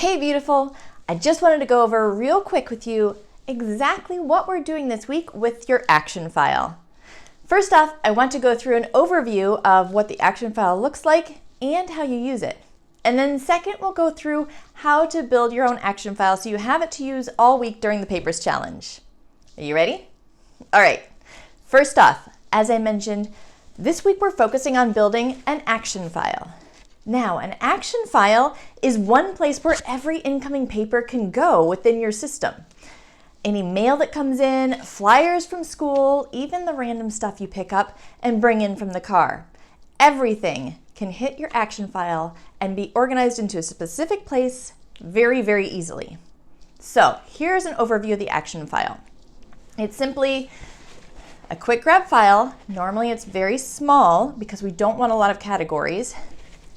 Hey beautiful, I just wanted to go over real quick with you exactly what we're doing this week with your action file. First off, I want to go through an overview of what the action file looks like and how you use it. And then second, we'll go through how to build your own action file so you have it to use all week during the Papers Challenge. Are you ready? All right, first off, as I mentioned, this week we're focusing on building an action file. Now, an action file is one place where every incoming paper can go within your system. Any mail that comes in, flyers from school, even the random stuff you pick up and bring in from the car. Everything can hit your action file and be organized into a specific place very, very easily. So here's an overview of the action file. It's simply a quick grab file. Normally it's very small because we don't want a lot of categories.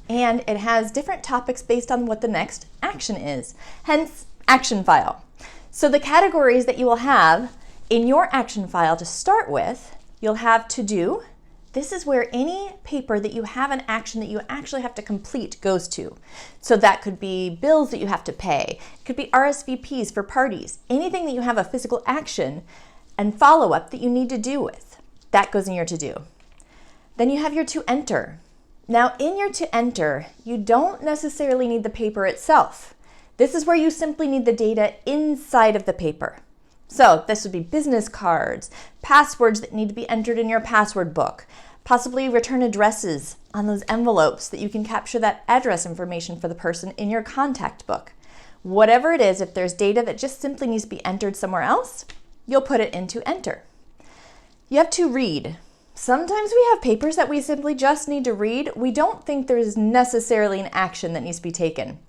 And it has different topics based on what the next action is, hence action file. So the categories that you will have in your action file to start with, you'll have to do. This is where any paper that you have an action that you actually have to complete goes to. So that could be bills that you have to pay. It could be RSVPs for parties. Anything that you have a physical action and follow-up that you need to do with. That goes in your to-do. Then you have your to enter. Now in your to enter, you don't necessarily need the paper itself. This is where you simply need the data inside of the paper. So this would be business cards, passwords that need to be entered in your password book, possibly return addresses on those envelopes that you can capture that address information for the person in your contact book. Whatever it is, if there's data that just simply needs to be entered somewhere else, you'll put it into enter. You have to read. Sometimes we have papers that we simply just need to read. We don't think there's necessarily an action that needs to be taken.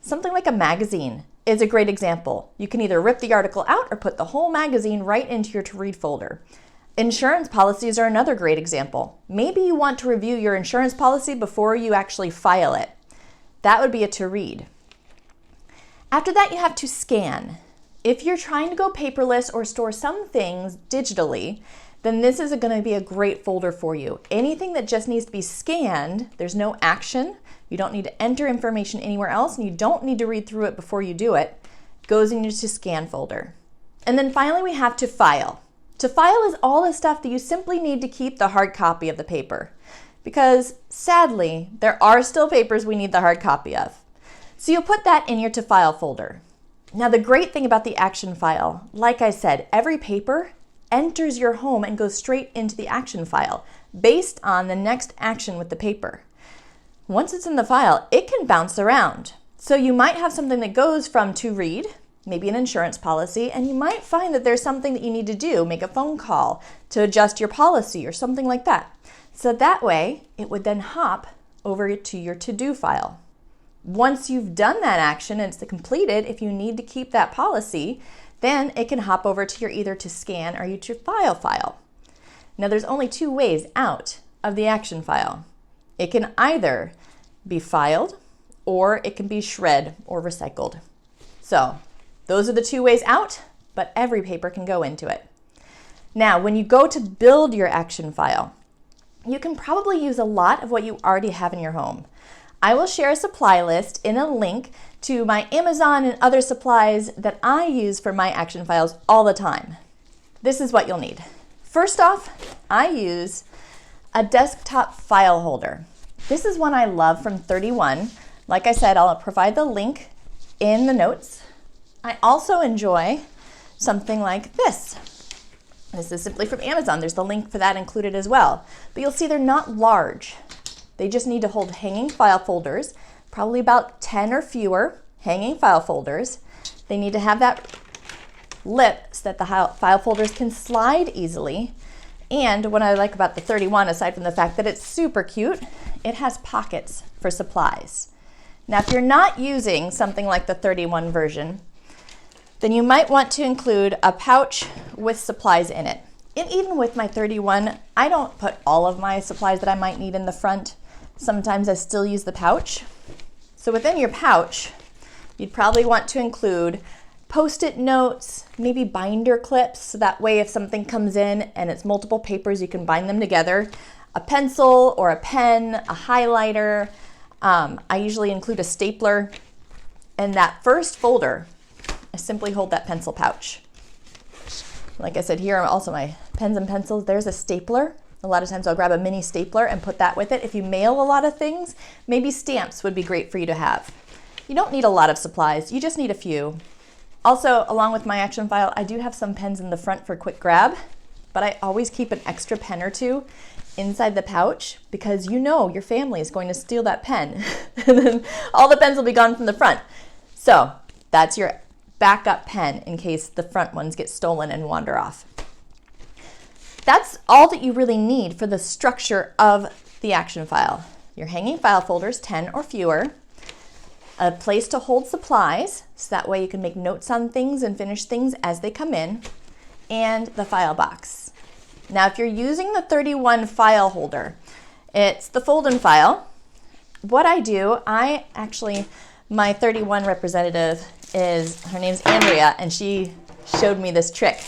Something like a magazine is a great example. You can either rip the article out or put the whole magazine right into your to-read folder. Insurance policies are another great example. Maybe you want to review your insurance policy before you actually file it. That would be a to-read. After that, you have to scan. If you're trying to go paperless or store some things digitally, then this is going to be a great folder for you. Anything that just needs to be scanned, there's no action, you don't need to enter information anywhere else, and you don't need to read through it before you do it, goes in your to scan folder. And then finally we have to file. To file is all the stuff that you simply need to keep the hard copy of the paper. Because sadly, there are still papers we need the hard copy of. So you'll put that in your to file folder. Now the great thing about the action file, like I said, every paper enters your home and goes straight into the action file based on the next action with the paper. Once it's in the file, it can bounce around. So you might have something that goes from to read, maybe an insurance policy, and you might find that there's something that you need to do, make a phone call to adjust your policy or something like that. So that way, it would then hop over to your to-do file. Once you've done that action and it's completed, if you need to keep that policy, then it can hop over to your either to scan or your to file. Now there's only two ways out of the action file. It can either be filed or it can be shred or recycled. So those are the two ways out, but every paper can go into it. Now when you go to build your action file, you can probably use a lot of what you already have in your home. I will share a supply list in a link to my Amazon and other supplies that I use for my action files all the time. This is what you'll need. First off, I use a desktop file holder. This is one I love from 31. Like I said, I'll provide the link in the notes. I also enjoy something like this. This is simply from Amazon. There's the link for that included as well. But you'll see they're not large. They just need to hold hanging file folders, probably about 10 or fewer hanging file folders. They need to have that lip so that the file folders can slide easily. And what I like about the 31, aside from the fact that it's super cute, it has pockets for supplies. Now, if you're not using something like the 31 version, then you might want to include a pouch with supplies in it. And even with my 31, I don't put all of my supplies that I might need in the front. Sometimes I still use the pouch. So within your pouch, you'd probably want to include Post-it notes, maybe binder clips, so that way if something comes in and it's multiple papers, you can bind them together. A pencil or a pen, a highlighter. I usually include a stapler. in that first folder, I simply hold that pencil pouch. Like I said, here are also my pens and pencils. There's a stapler. A lot of times I'll grab a mini stapler and put that with it. If you mail a lot of things, maybe stamps would be great for you to have. You don't need a lot of supplies, you just need a few. Also, along with my action file, I do have some pens in the front for quick grab, but I always keep an extra pen or two inside the pouch because you know your family is going to steal that pen and then all the pens will be gone from the front. So that's your backup pen in case the front ones get stolen and wander off. That's all that you really need for the structure of the action file. Your hanging file folders, 10 or fewer, a place to hold supplies, so that way you can make notes on things and finish things as they come in, and the file box. Now, if you're using the 31 file holder, it's the fold-in file. What I do, my 31 representative her name's Andrea, and she showed me this trick.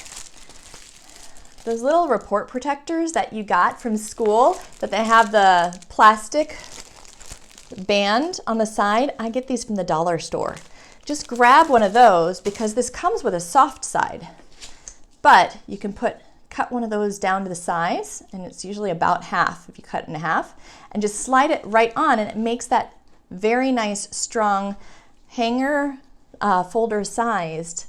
Those little report protectors that you got from school, that they have the plastic band on the side, I get these from the dollar store. Just grab one of those because this comes with a soft side. But you can cut one of those down to the size, and it's usually about half if you cut it in half, and just slide it right on, and it makes that very nice, strong hanger folder sized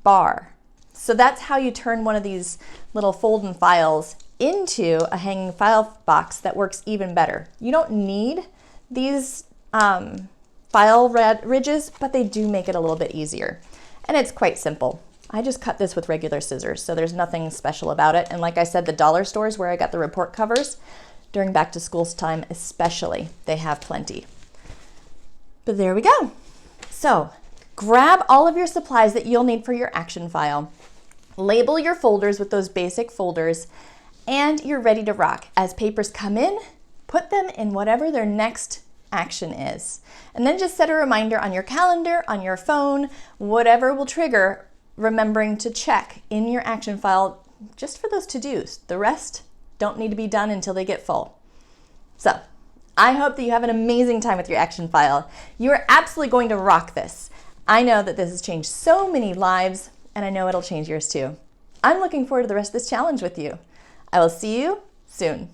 bar. So that's how you turn one of these little fold-in files into a hanging file box that works even better. You don't need these file ridges, but they do make it a little bit easier. And it's quite simple. I just cut this with regular scissors, so there's nothing special about it. And like I said, the dollar stores where I got the report covers, during back to school time especially, they have plenty. But there we go. So grab all of your supplies that you'll need for your action file. Label your folders with those basic folders, and you're ready to rock. As papers come in, put them in whatever their next action is. And then just set a reminder on your calendar, on your phone, whatever will trigger remembering to check in your action file just for those to-dos. The rest don't need to be done until they get full. So I hope that you have an amazing time with your action file. You are absolutely going to rock this. I know that this has changed so many lives, and I know it'll change yours too. I'm looking forward to the rest of this challenge with you. I will see you soon.